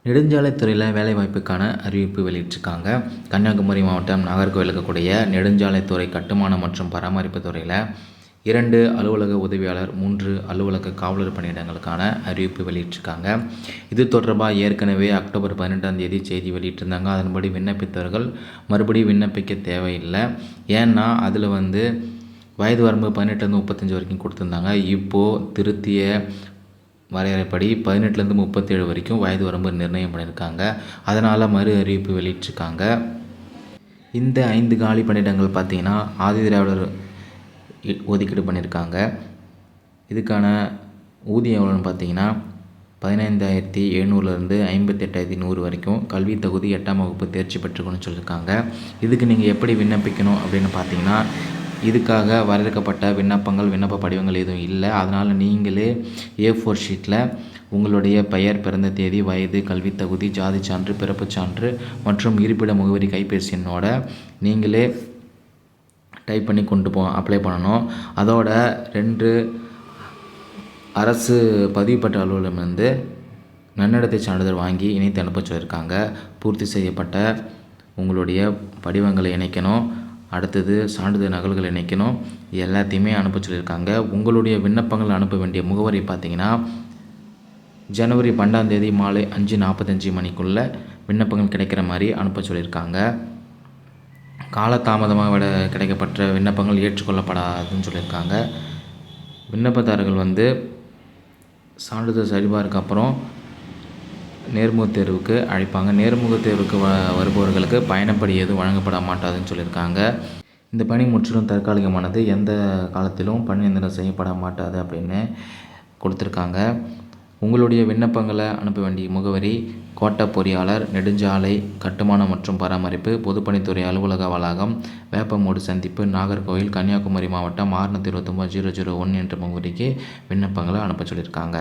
நெடுஞ்சாலைத்துறையில் வேலைவாய்ப்புக்கான அறிவிப்பு வெளியிட்டிருக்காங்க. கன்னியாகுமரி மாவட்டம் நாகர்கோவில் இருக்கக்கூடிய நெடுஞ்சாலைத்துறை கட்டுமான மற்றும் பராமரிப்பு துறையில் 2 அலுவலக உதவியாளர் 3 அலுவலக காவலர் பணியிடங்களுக்கான அறிவிப்பு வெளியிட்டிருக்காங்க. இது தொடர்பாக ஏற்கனவே அக்டோபர் 18ஆம் தேதி செய்தி வெளியிட்டிருந்தாங்க. அதன்படி விண்ணப்பித்தவர்கள் மறுபடியும் விண்ணப்பிக்க தேவையில்லை. ஏன்னா அதில் வயது வரம்பு 18லேருந்து 35 வரைக்கும் கொடுத்துருந்தாங்க. இப்போது திருத்திய வரையறைப்படி 18லேருந்து 37 வரைக்கும் வயது வரம்பு நிர்ணயம் பண்ணியிருக்காங்க. அதனால் மறு அறிவிப்பு வெளியிட்டிருக்காங்க. இந்த 5 காலி பணியிடங்கள் பார்த்திங்கன்னா ஆதிதிராவிடர் ஒதுக்கீடு பண்ணியிருக்காங்க. இதுக்கான ஊதியம் எவ்வளோன்னு பார்த்தீங்கன்னா 15,700லேருந்து 58,100 வரைக்கும். கல்வி தகுதி 8ஆம் வகுப்பு தேர்ச்சி பெற்றுக்கணும்னு சொல்லியிருக்காங்க. இதுக்கு நீங்கள் எப்படி விண்ணப்பிக்கணும் அப்படின்னு பார்த்தீங்கன்னா, இதுக்காக வரையறுக்கப்பட்ட விண்ணப்ப படிவங்கள் எதுவும் இல்லை. அதனால் நீங்களே A4 ஷீட்டில் உங்களுடைய பெயர், பிறந்த தேதி, வயது, கல்வி தகுதி, ஜாதி சான்று, பிறப்பு சான்று மற்றும் இருப்பிட முகவரி, கைபேசி எண்ணோட நீங்களே டைப் பண்ணி அப்ளை பண்ணணும். அதோட 2 அரசு பதிவுப்பட்ட அலுவலகம் நன்னடத்தை சான்றிதழ் வாங்கி இணைத்து அனுப்ப சொல்லியிருக்காங்க. பூர்த்தி செய்யப்பட்ட உங்களுடைய படிவங்களை இணைக்கணும். அடுத்தது சான்றிதழ் நகல்கள் இணைக்கணும். எல்லாத்தையுமே அனுப்ப சொல்லியிருக்காங்க. உங்களுடைய விண்ணப்பங்கள் அனுப்ப வேண்டிய முகவரி பார்த்திங்கன்னா ஜனவரி 12ஆம் தேதி மாலை 5:45 மணிக்குள்ளே விண்ணப்பங்கள் கிடைக்கிற மாதிரி அனுப்ப சொல்லியிருக்காங்க. காலதாமதமாக கிடைக்கப்பட்ட விண்ணப்பங்கள் ஏற்றுக்கொள்ளப்படாதுன்னு சொல்லியிருக்காங்க. விண்ணப்பதாரர்கள் சான்றிதழ் சரிபார்க்க அப்புறம் நேர்முக தேர்வுக்கு அழைப்பாங்க. நேர்முக தேர்வுக்கு வருபவர்களுக்கு பயணப்படி எதுவும் வழங்கப்பட மாட்டாதுன்னு சொல்லியிருக்காங்க. இந்த பணி முற்றிலும் தற்காலிகமானது, எந்த காலத்திலும் பணி நிரந்தரம் செய்யப்பட மாட்டாது அப்படின்னு கொடுத்துருக்காங்க. உங்களுடைய விண்ணப்பங்களை அனுப்ப வேண்டிய முகவரி கோட்ட பொறியாளர், நெடுஞ்சாலை கட்டுமானம் மற்றும் பராமரிப்பு, பொதுப்பணித்துறை அலுவலக வளாகம், வேப்பமூடு சந்திப்பு, நாகர்கோவில், கன்னியாகுமரி மாவட்டம் 629-001 என்ற முகவரிக்கு விண்ணப்பங்களை அனுப்ப சொல்லியிருக்காங்க.